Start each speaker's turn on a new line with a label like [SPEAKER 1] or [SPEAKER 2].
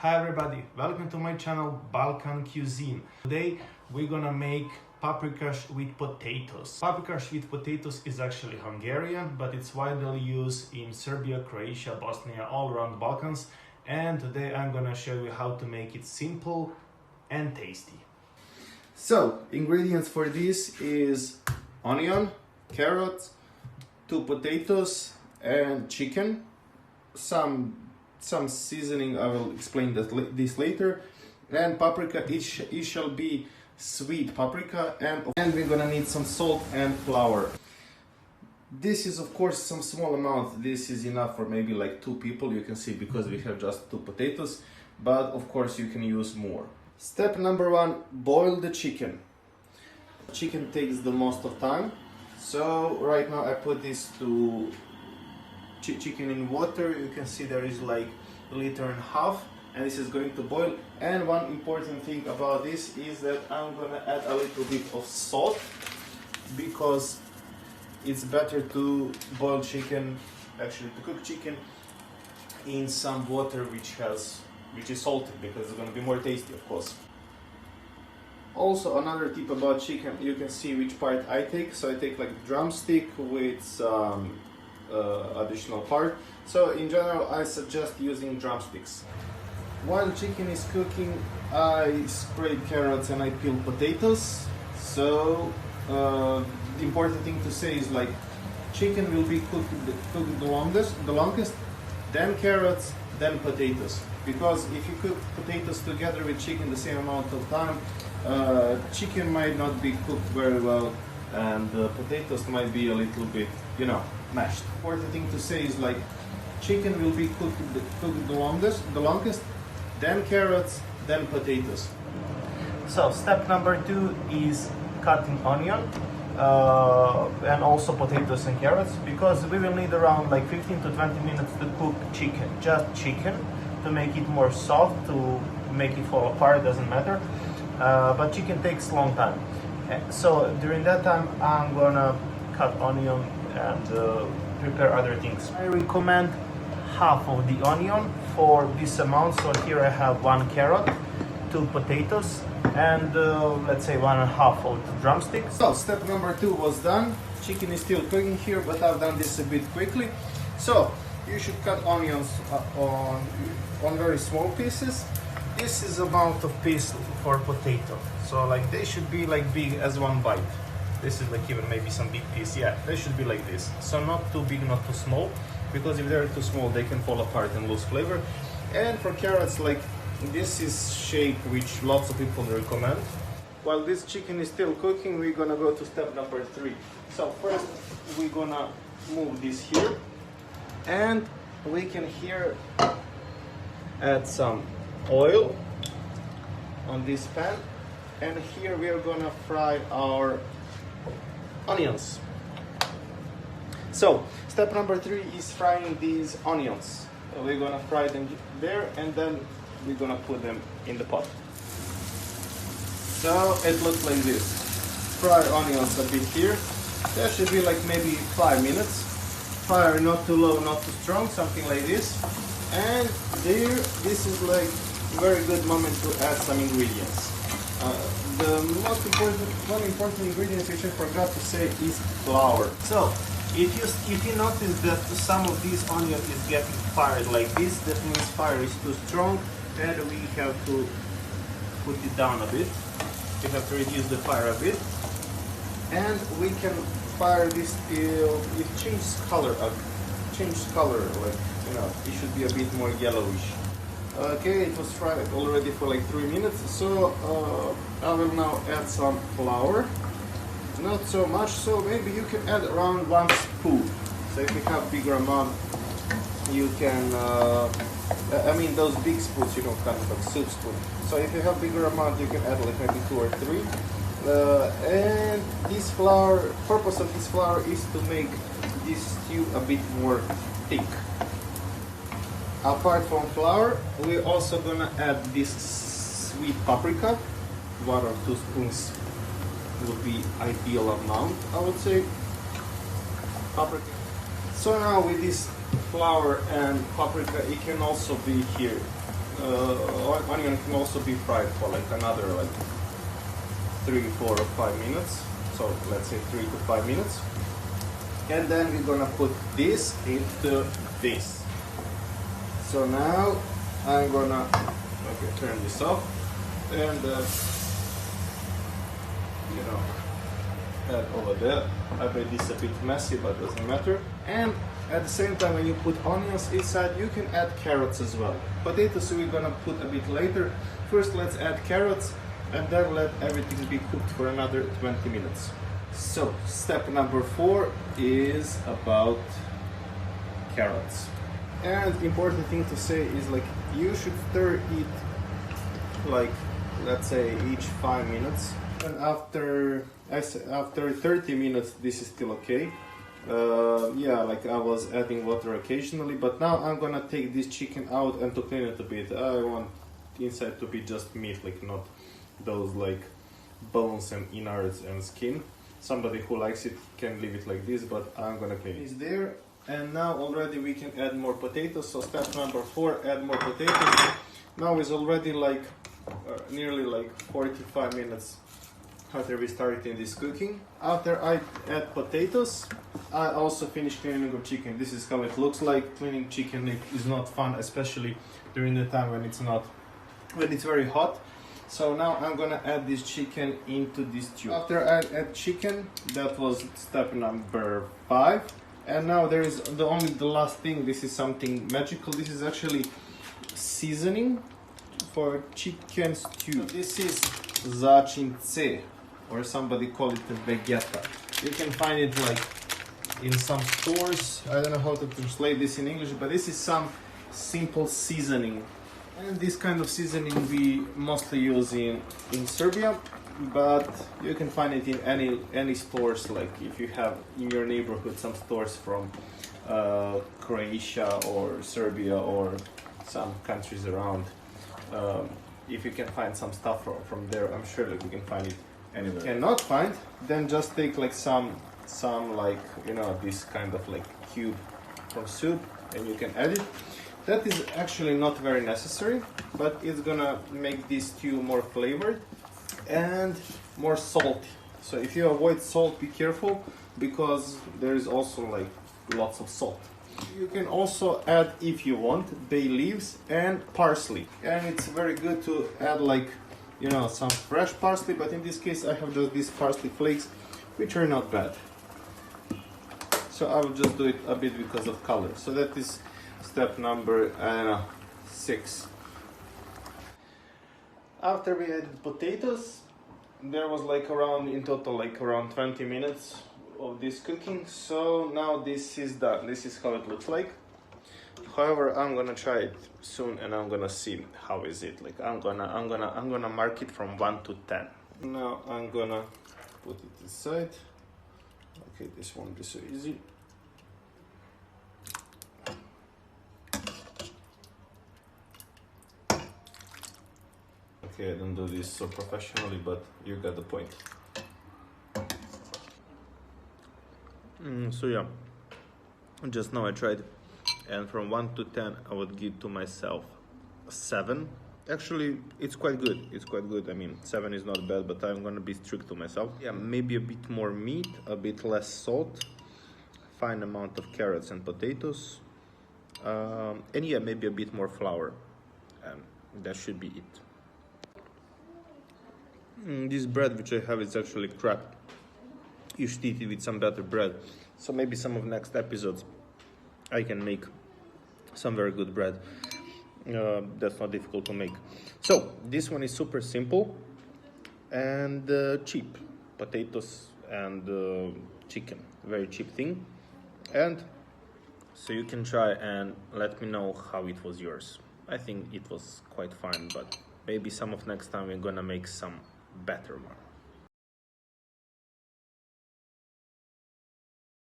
[SPEAKER 1] Hi everybody, welcome to my channel Balkan Cuisine. Today we're gonna make paprikash with potatoes. Paprikash with potatoes is actually Hungarian, but it's widely used in Serbia, Croatia, Bosnia, all around the Balkans. And today I'm gonna show you how to make it simple and tasty.
[SPEAKER 2] So, ingredients for this is onion, carrot, 2 potatoes and chicken. Some seasoning, I will explain this later, and paprika. It shall be sweet paprika, and we're gonna need some salt and flour. This is of course some small amount. This is enough for maybe like 2 people, you can see, because we have just 2 potatoes, but of course you can use more. Step number 1, boil the chicken. Chicken takes the most of time, so right now I put this to chicken in water. You can see there is like 1.5 liters, and this is going to boil. And one important thing about this is that I'm gonna add a little bit of salt, because it's better to boil chicken, actually to cook chicken in some water which is salted, because it's gonna be more tasty, of course. Also, another tip about chicken, you can see which part I take. So I take like drumstick with some additional part. So in general I suggest using drumsticks. While chicken is cooking, I spray carrots and I peel potatoes. So the important thing to say is like chicken will be cooked the longest, then carrots, then potatoes. Because if you cook potatoes together with chicken the same amount of time, chicken might not be cooked very well, and the potatoes might be a little bit, mashed. Important thing to say is like chicken will be cooked the longest, then carrots, then potatoes.
[SPEAKER 1] So step number 2 is cutting onion and also potatoes and carrots, because we will need around like 15 to 20 minutes to cook chicken, just chicken, to make it more soft, to make it fall apart, doesn't matter. But chicken takes a long time. So during that time I'm gonna cut onion and prepare other things. I recommend half of the onion for this amount. So here I have 1 carrot, 2 potatoes, and let's say 1.5 of the drumsticks.
[SPEAKER 2] So step number 2 was done. Chicken is still cooking here, but I've done this a bit quickly. So you should cut onions on very small pieces. This is amount of piece for potato, so like they should be like big as 1 bite. This is like even maybe some big piece. Yeah, they should be like this. So not too big, not too small, because if they're too small they can fall apart and lose flavor. And for carrots, like this is shape which lots of people recommend. While this chicken is still cooking, we're gonna go to step number 3. So first we're gonna move this here, and we can here add some oil on this pan, and here we are gonna fry our onions. So step number 3 is frying these onions. We're gonna fry them there, and then we're gonna put them in the pot. So it looks like this. Fry onions a bit here. That should be like maybe 5 minutes. Fire not too low, not too strong, something like this. And there, this is like very good moment to add some ingredients. The most important ingredient which I forgot to say is flour.
[SPEAKER 1] So if you notice that some of these onion is getting fired like this, that means fire is too strong, and we have to put it down a bit. We have to reduce the fire a bit,
[SPEAKER 2] and we can fire this till it changes color. Like, it should be a bit more yellowish. Okay, it was fried already for like 3 minutes, so I will now add some flour. Not so much, so maybe you can add around 1 spoon. So if you have bigger amount, you can, those big spoons, kind of like soup spoon. So if you have bigger amount, you can add like maybe 2 or 3. And this flour, purpose of this flour is to make this stew a bit more thick. Apart from flour, we're also gonna add this sweet paprika. 1 or 2 spoons would be ideal amount, I would say. Paprika. So now with this flour and paprika, it can also be here onion can also be fried for like another like 3, 4 or 5 minutes. So let's say 3 to 5 minutes. And then we're gonna put this into this. So now I'm gonna turn this off and add over there. I bet this a bit messy, but doesn't matter. And at the same time, when you put onions inside, you can add carrots as well. Potatoes we're gonna put a bit later. First, let's add carrots and then let everything be cooked for another 20 minutes. So, step number 4 is about carrots. And the important thing to say is like you should stir it like let's say each 5 minutes. And after 30 minutes, this is still okay. Yeah, like I was adding water occasionally, but now I'm gonna take this chicken out and to clean it a bit. I want inside to be just meat, like not those like bones and innards and skin. Somebody who likes it can leave it like this, but I'm gonna clean it. It's there, and now already we can add more potatoes. So step number 4, add more potatoes. Now it's already like nearly like 45 minutes after we started this cooking. After I add potatoes, I also finish cleaning of chicken. This is how it looks like. Cleaning chicken is not fun, especially during the time when it's very hot. So now I'm gonna add this chicken into this tube. After I add chicken, that was step number 5. And now there is the last thing. This is something magical. This is actually seasoning for chicken stew. This is začince, or somebody call it vegeta. You can find it like in some stores. I don't know how to translate this in English, but this is some simple seasoning. And this kind of seasoning we mostly use in Serbia, but you can find it in any stores. Like if you have in your neighborhood some stores from Croatia or Serbia or some countries around. If you can find some stuff from there, I'm sure that you can find it anywhere. Cannot find, then just take like some like this kind of like cube from soup and you can add it. That is actually not very necessary, but it's gonna make this stew more flavored and more salty. So if you avoid salt, be careful, because there is also like lots of salt. You can also add, if you want, bay leaves and parsley. And it's very good to add like some fresh parsley, but in this case I have just these parsley flakes, which are not bad. So I will just do it a bit because of color. So that is step number 6. After we added potatoes, there was like in total around 20 minutes of this cooking. So now this is done. This is how it looks like. However, I'm gonna try it soon and I'm gonna see how is it. Like I'm gonna mark it from 1 to 10. Now I'm gonna put it aside. Okay, this won't be so easy. Okay, I don't do this so professionally, but you got the point. So yeah, just now I tried, and from 1 to 10 I would give to myself 7. Actually, it's quite good. It's quite good. I mean, 7 is not bad, but I'm gonna be strict to myself. Yeah, maybe a bit more meat, a bit less salt, fine amount of carrots and potatoes, and yeah, maybe a bit more flour, and that should be it. This bread which I have is actually crap. You should eat it with some better bread. So maybe some of next episodes I can make some very good bread. That's not difficult to make. So this one is super simple and cheap. Potatoes and chicken, very cheap thing. And so you can try and let me know how it was yours. I think it was quite fine, but maybe some of next time we're gonna make some better one.